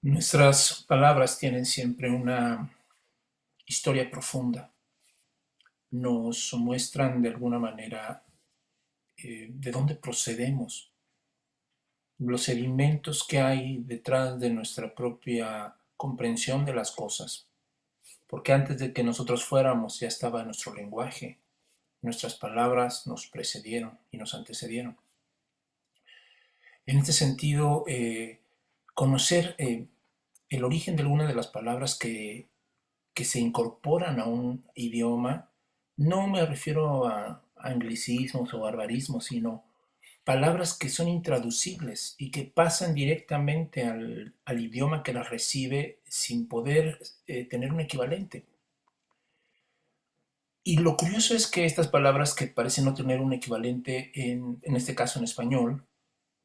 Nuestras palabras tienen siempre una historia profunda. Nos muestran de alguna manera de dónde procedemos, los sedimentos que hay detrás de nuestra propia comprensión de las cosas. Porque antes de que nosotros fuéramos ya estaba nuestro lenguaje. Nuestras palabras nos precedieron y nos antecedieron. En este sentido, conocer el origen de alguna de las palabras que se incorporan a un idioma, no me refiero a anglicismos o barbarismos, sino palabras que son intraducibles y que pasan directamente al idioma que las recibe sin poder tener un equivalente. Y lo curioso es que estas palabras que parecen no tener un equivalente, en este caso en español,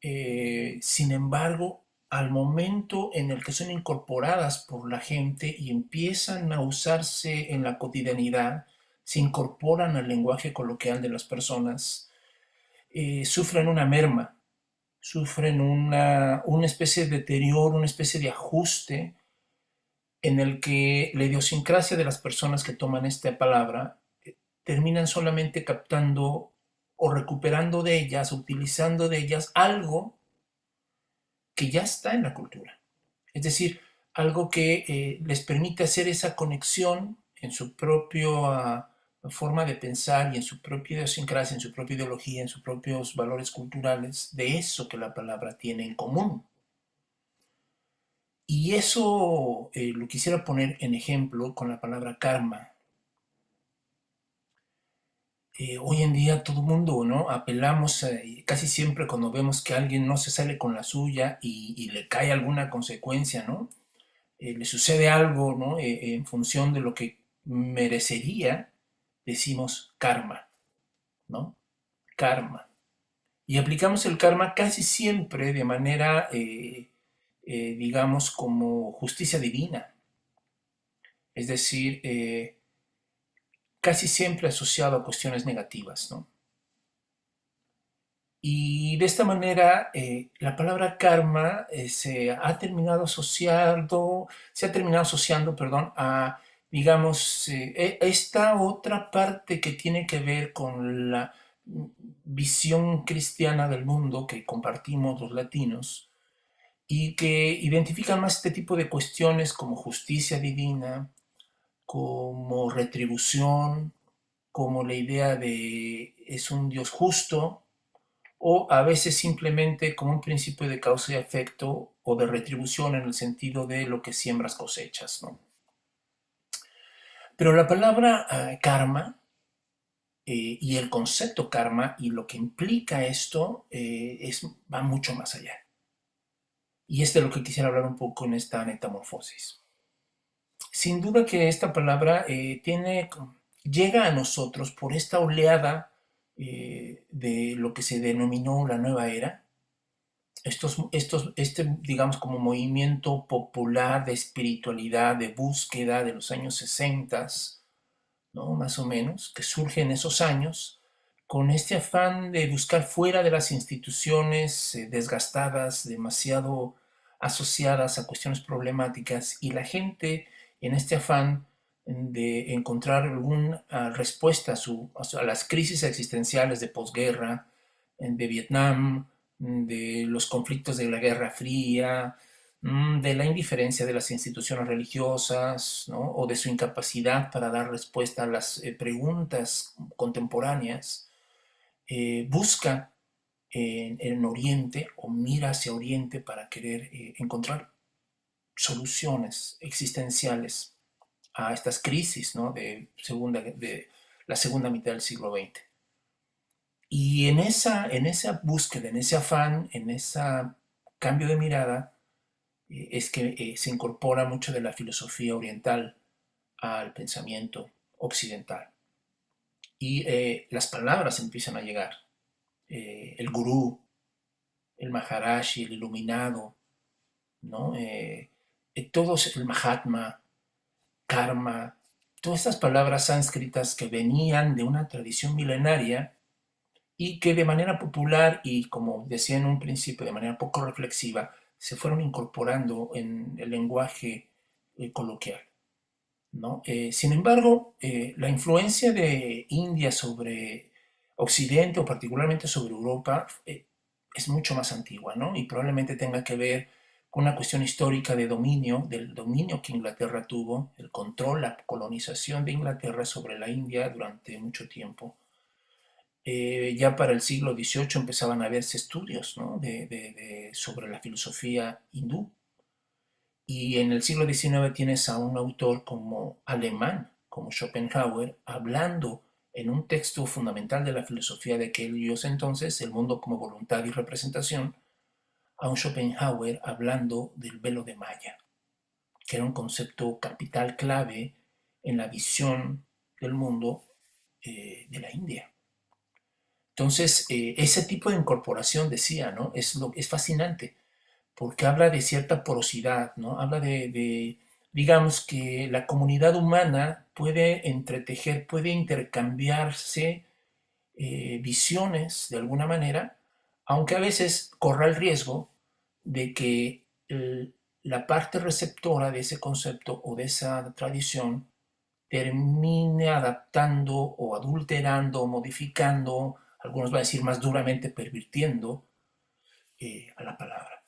sin embargo, al momento en el que son incorporadas por la gente y empiezan a usarse en la cotidianidad, se incorporan al lenguaje coloquial de las personas, sufren una merma, sufren una especie de deterioro, una especie de ajuste en el que la idiosincrasia de las personas que toman esta palabra terminan solamente captando o recuperando de ellas, utilizando de ellas algo que ya está en la cultura. Es decir, algo que les permite hacer esa conexión en su propia forma de pensar y en su propia idiosincrasia, en su propia ideología, en sus propios valores culturales, de eso que la palabra tiene en común. Y eso lo quisiera poner en ejemplo con la palabra karma. Hoy en día todo el mundo, ¿no? Apelamos casi siempre cuando vemos que alguien no se sale con la suya y le cae alguna consecuencia, ¿no? Le sucede algo, ¿no? En función de lo que merecería, decimos karma, ¿no? Karma. Y aplicamos el karma casi siempre de manera, digamos, como justicia divina. Es decir, casi siempre asociado a cuestiones negativas, ¿no? Y de esta manera, la palabra karma se ha terminado asociando, perdón, a, digamos, esta otra parte que tiene que ver con la visión cristiana del mundo que compartimos los latinos y que identifican más este tipo de cuestiones como justicia divina, como retribución, como la idea de es un Dios justo, o a veces simplemente como un principio de causa y efecto o de retribución en el sentido de lo que siembras cosechas, ¿no? Pero la palabra karma y el concepto karma y lo que implica esto va mucho más allá. Y es de lo que quisiera hablar un poco en esta metamorfosis. Sin duda que esta palabra llega a nosotros por esta oleada de lo que se denominó la nueva era, digamos, como movimiento popular de espiritualidad, de búsqueda de los años 60, ¿no? Más o menos, que surge en esos años, con este afán de buscar fuera de las instituciones desgastadas, demasiado asociadas a cuestiones problemáticas, y la gente en este afán de encontrar alguna respuesta a las crisis existenciales de posguerra, de Vietnam, de los conflictos de la Guerra Fría, de la indiferencia de las instituciones religiosas, ¿no? O de su incapacidad para dar respuesta a las preguntas contemporáneas, busca en Oriente o mira hacia Oriente para querer encontrar soluciones existenciales a estas crisis, ¿no? De la segunda mitad del siglo XX. Y en esa búsqueda, en ese afán, en ese cambio de mirada, es que se incorpora mucho de la filosofía oriental al pensamiento occidental. Y las palabras empiezan a llegar. El gurú, el maharashi, el iluminado, ¿no? Todos, el mahatma, karma, todas estas palabras sánscritas que venían de una tradición milenaria y que de manera popular y, como decía en un principio, de manera poco reflexiva, se fueron incorporando en el lenguaje coloquial, ¿no? Sin embargo, la influencia de India sobre Occidente o particularmente sobre Europa es mucho más antigua, ¿no? Y probablemente tenga que ver con una cuestión histórica de dominio, del dominio que Inglaterra tuvo, el control, la colonización de Inglaterra sobre la India durante mucho tiempo. Ya para el siglo XVIII empezaban a verse estudios, ¿no? sobre la filosofía hindú. Y en el siglo XIX tienes a un autor como alemán, como Schopenhauer, hablando en un texto fundamental de la filosofía de aquellos entonces, El mundo como voluntad y representación, a un Schopenhauer hablando del velo de Maya, que era un concepto capital clave en la visión del mundo de la India. Entonces, ese tipo de incorporación, decía, ¿no? Es fascinante, porque habla de cierta porosidad, ¿no? Habla digamos, que la comunidad humana puede entretejer, puede intercambiarse visiones de alguna manera, aunque a veces corra el riesgo de que la parte receptora de ese concepto o de esa tradición termine adaptando o adulterando o modificando, algunos van a decir más duramente pervirtiendo a la palabra.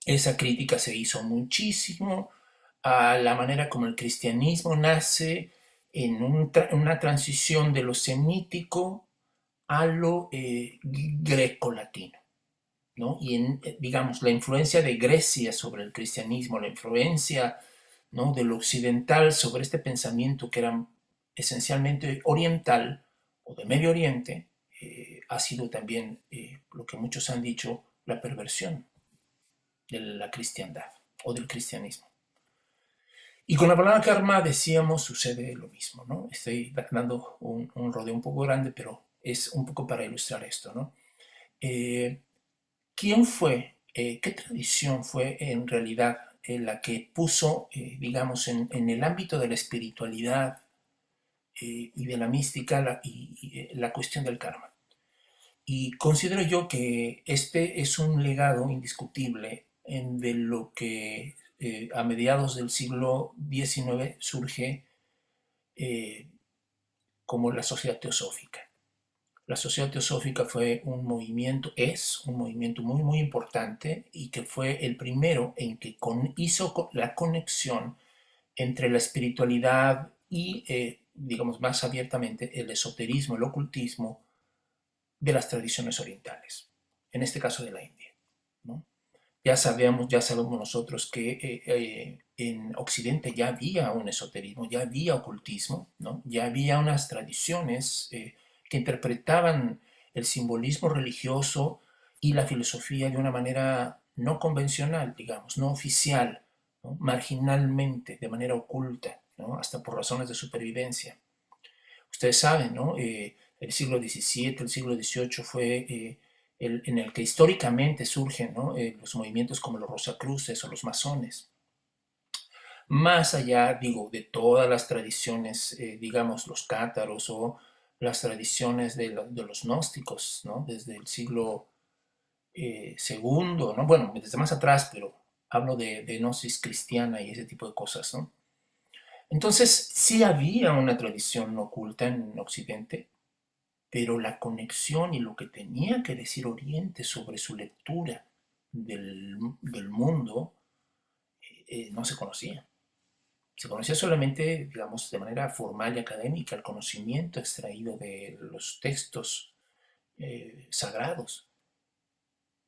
Esa crítica se hizo muchísimo a la manera como el cristianismo nace en una transición de lo semítico a lo greco-latino, ¿no? Y digamos, la influencia de Grecia sobre el cristianismo, la influencia, ¿no?, del occidental sobre este pensamiento que era esencialmente oriental o de Medio Oriente, ha sido también lo que muchos han dicho, la perversión de la cristiandad o del cristianismo. Y con la palabra karma, decíamos, sucede lo mismo, ¿no? Estoy dando un rodeo un poco grande, pero es un poco para ilustrar esto, ¿no? ¿Quién fue, qué tradición fue en realidad la que puso, digamos, en el ámbito de la espiritualidad y de la mística la cuestión del karma? Y considero yo que este es un legado indiscutible de lo que a mediados del siglo XIX surge eh, como la sociedad teosófica. La sociedad teosófica fue un movimiento, es un movimiento muy, muy importante y que fue el primero en que hizo la conexión entre la espiritualidad y, digamos más abiertamente, el esoterismo, el ocultismo de las tradiciones orientales, en este caso de la India, ¿no? Ya sabemos nosotros que en Occidente ya había un esoterismo, ya había ocultismo, ¿no? Ya había unas tradiciones que interpretaban el simbolismo religioso y la filosofía de una manera no convencional, digamos, no oficial, ¿no?, marginalmente, de manera oculta, ¿no?, hasta por razones de supervivencia. Ustedes saben, ¿no? El siglo XVII, el siglo XVIII fue en el que históricamente surgen, ¿no?, los movimientos como los Rosacruces o los masones. Más allá, digo, de todas las tradiciones, digamos, los cátaros o las tradiciones de los gnósticos, ¿no? Desde el siglo segundo, ¿no? Bueno, desde más atrás, pero hablo de gnosis cristiana y ese tipo de cosas, ¿no? Entonces, sí había una tradición oculta en Occidente, pero la conexión y lo que tenía que decir Oriente sobre su lectura del mundo no se conocía. Se conocía solamente, digamos, de manera formal y académica, el conocimiento extraído de los textos sagrados,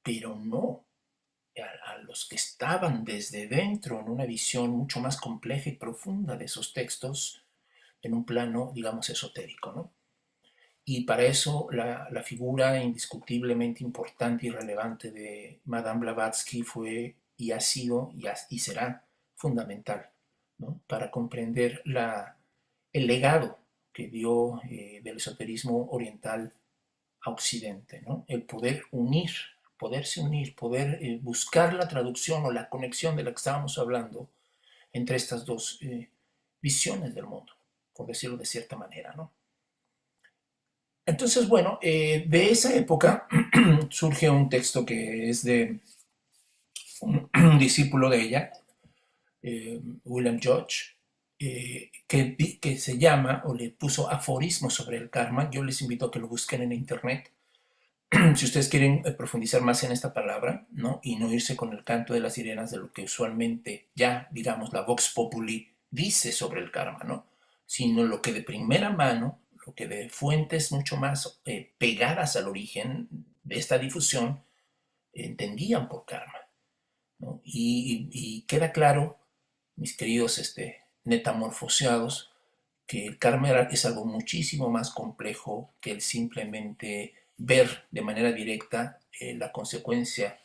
pero no a los que estaban desde dentro en una visión mucho más compleja y profunda de esos textos en un plano, digamos, esotérico, ¿no? Y para eso la figura indiscutiblemente importante y relevante de Madame Blavatsky fue y ha sido y será fundamental, ¿no?, para comprender el legado que dio del esoterismo oriental a Occidente, ¿no? El poder poderse unir, poder buscar la traducción o la conexión de la que estábamos hablando entre estas dos visiones del mundo, por decirlo de cierta manera, ¿no? Entonces, bueno, de esa época surge un texto que es de un discípulo de ella, William George, que se llama o le puso aforismos sobre el karma. Yo les invito a que lo busquen en internet. Si ustedes quieren profundizar más en esta palabra, ¿no? Y no irse con el canto de las sirenas de lo que usualmente ya, digamos, la Vox Populi dice sobre el karma, ¿no? Sino lo que de primera mano, lo que de fuentes mucho más pegadas al origen de esta difusión entendían por karma, ¿no? Y queda claro, mis queridos netamorfoseados, que el karma es algo muchísimo más complejo que el simplemente ver de manera directa la consecuencia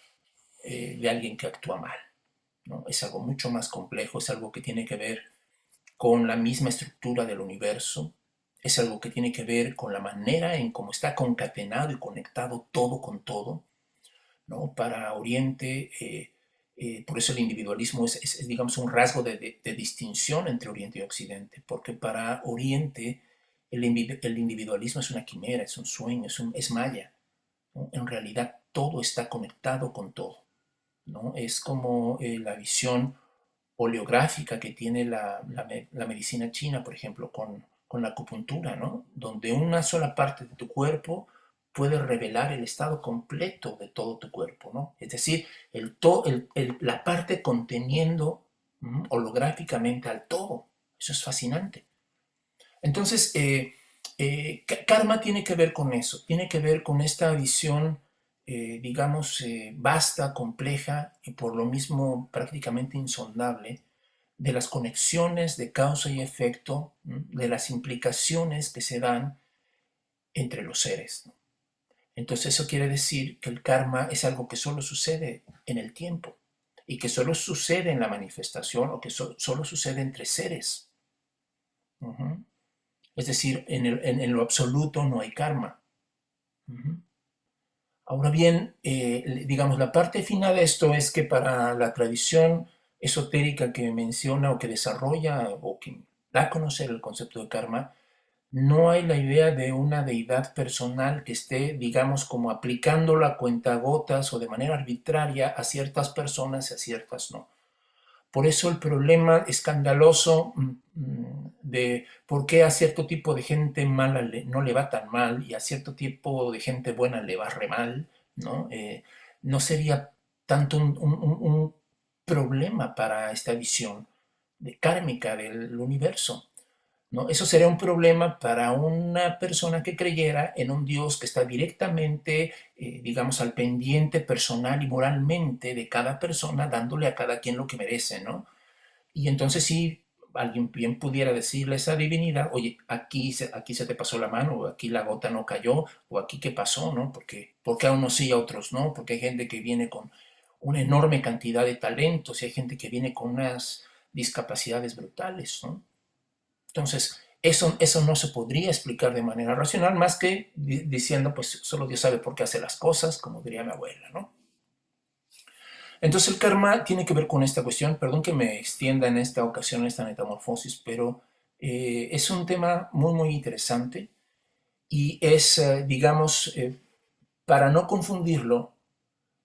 de alguien que actúa mal, ¿no? Es algo mucho más complejo, es algo que tiene que ver con la misma estructura del universo, es algo que tiene que ver con la manera en cómo está concatenado y conectado todo con todo, ¿no? Para Oriente, por eso el individualismo digamos, un rasgo de distinción entre Oriente y Occidente, porque para Oriente el individualismo es una quimera, es un sueño, es maya, ¿no? En realidad todo está conectado con todo, ¿no? Es como la visión oleográfica que tiene la medicina china, por ejemplo, con la acupuntura, ¿no? Donde una sola parte de tu cuerpo puede revelar el estado completo de todo tu cuerpo, ¿no? Es decir, la parte conteniendo holográficamente al todo. Eso es fascinante. Entonces, karma tiene que ver con eso, tiene que ver con esta visión, digamos, vasta, compleja y por lo mismo prácticamente insondable de las conexiones de causa y efecto, de las implicaciones que se dan entre los seres, ¿no? Entonces eso quiere decir que el karma es algo que solo sucede en el tiempo y que solo sucede en la manifestación o que solo sucede entre seres. Ujú. Es decir, en lo absoluto no hay karma. Ujú. Ahora bien, digamos, la parte fina de esto es que para la tradición esotérica que menciona o que desarrolla o que da a conocer el concepto de karma, no hay la idea de una deidad personal que esté, digamos, como aplicándolo a cuentagotas o de manera arbitraria a ciertas personas y a ciertas no. Por eso el problema escandaloso de por qué a cierto tipo de gente mala no le va tan mal y a cierto tipo de gente buena le va re mal, ¿no? No sería tanto un problema para esta visión kármica del universo, ¿no? Eso sería un problema para una persona que creyera en un Dios que está directamente, digamos, al pendiente personal y moralmente de cada persona, dándole a cada quien lo que merece, ¿no? Y entonces sí, alguien bien pudiera decirle a esa divinidad, oye, aquí se te pasó la mano, o aquí la gota no cayó, o aquí qué pasó, ¿no? Porque a unos sí, a otros no, porque hay gente que viene con una enorme cantidad de talentos y hay gente que viene con unas discapacidades brutales, ¿no? Entonces, eso no se podría explicar de manera racional más que diciendo, pues solo Dios sabe por qué hace las cosas, como diría mi abuela, ¿no? Entonces el karma tiene que ver con esta cuestión, perdón que me extienda en esta ocasión esta metamorfosis, pero es un tema muy, muy interesante y es, digamos, para no confundirlo,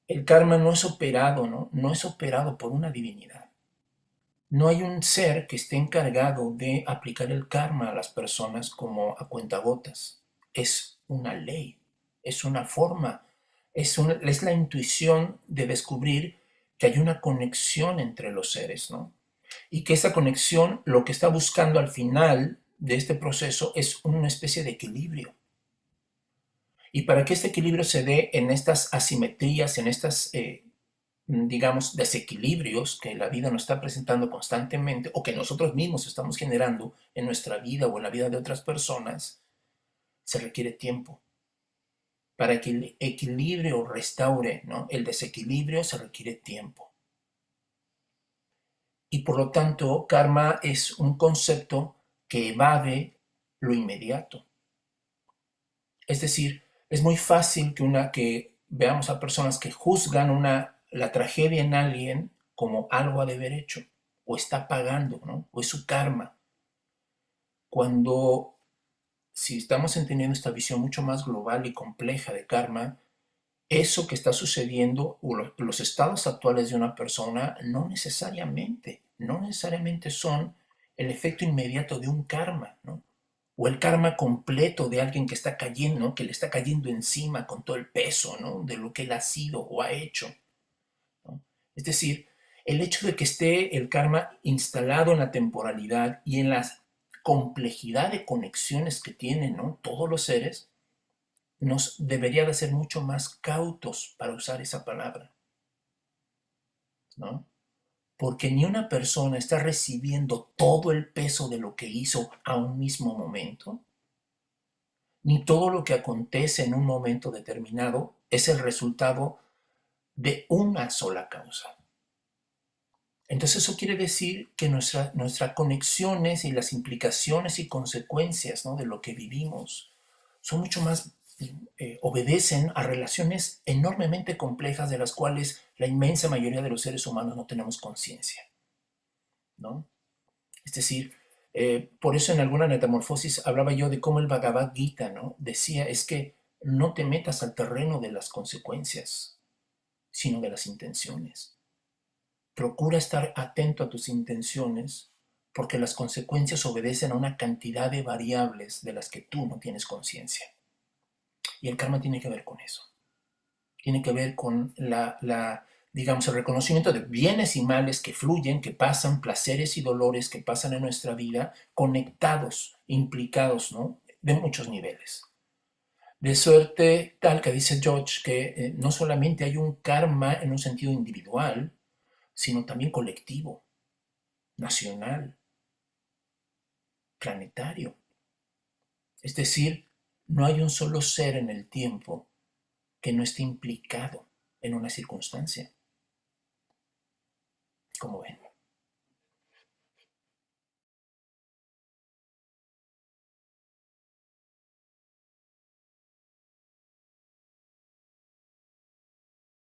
el karma no es operado, ¿no? No es operado por una divinidad. No hay un ser que esté encargado de aplicar el karma a las personas como a cuentagotas. Es una ley, es una forma, es la intuición de descubrir que hay una conexión entre los seres, ¿no? Y que esa conexión lo que está buscando al final de este proceso es una especie de equilibrio. Y para que este equilibrio se dé en estas asimetrías, en estas digamos, desequilibrios que la vida nos está presentando constantemente o que nosotros mismos estamos generando en nuestra vida o en la vida de otras personas, se requiere tiempo. Para que el equilibrio restaure, ¿no? El desequilibrio se requiere tiempo. Y por lo tanto, karma es un concepto que evade lo inmediato. Es decir, es muy fácil que veamos a personas que juzgan la tragedia en alguien como algo a deber hecho, o está pagando, ¿no? O es su karma. Cuando, si estamos entendiendo esta visión mucho más global y compleja de karma, eso que está sucediendo o los estados actuales de una persona no necesariamente son el efecto inmediato de un karma, ¿no? O el karma completo de alguien que está cayendo, ¿no? Que le está cayendo encima con todo el peso, ¿no? De lo que él ha sido o ha hecho, ¿no? Es decir, el hecho de que esté el karma instalado en la temporalidad y en la complejidad de conexiones que tienen, ¿no? Todos los seres, nos debería de ser mucho más cautos para usar esa palabra, ¿no? Porque ni una persona está recibiendo todo el peso de lo que hizo a un mismo momento, ni todo lo que acontece en un momento determinado es el resultado de una sola causa. Entonces eso quiere decir que nuestras conexiones y las implicaciones y consecuencias, ¿no? De lo que vivimos son mucho más, obedecen a relaciones enormemente complejas de las cuales la inmensa mayoría de los seres humanos no tenemos conciencia, ¿no? Es decir, por eso en alguna metamorfosis hablaba yo de cómo el Bhagavad Gita, ¿no? Decía, es que no te metas al terreno de las consecuencias, sino de las intenciones. Procura estar atento a tus intenciones porque las consecuencias obedecen a una cantidad de variables de las que tú no tienes conciencia. Y el karma tiene que ver con eso. Tiene que ver con digamos, el reconocimiento de bienes y males que fluyen, que pasan, placeres y dolores que pasan en nuestra vida, conectados, implicados, ¿no? De muchos niveles. De suerte tal que dice George que no solamente hay un karma en un sentido individual, sino también colectivo, nacional, planetario. Es decir, no hay un solo ser en el tiempo que no esté implicado en una circunstancia. Como ven.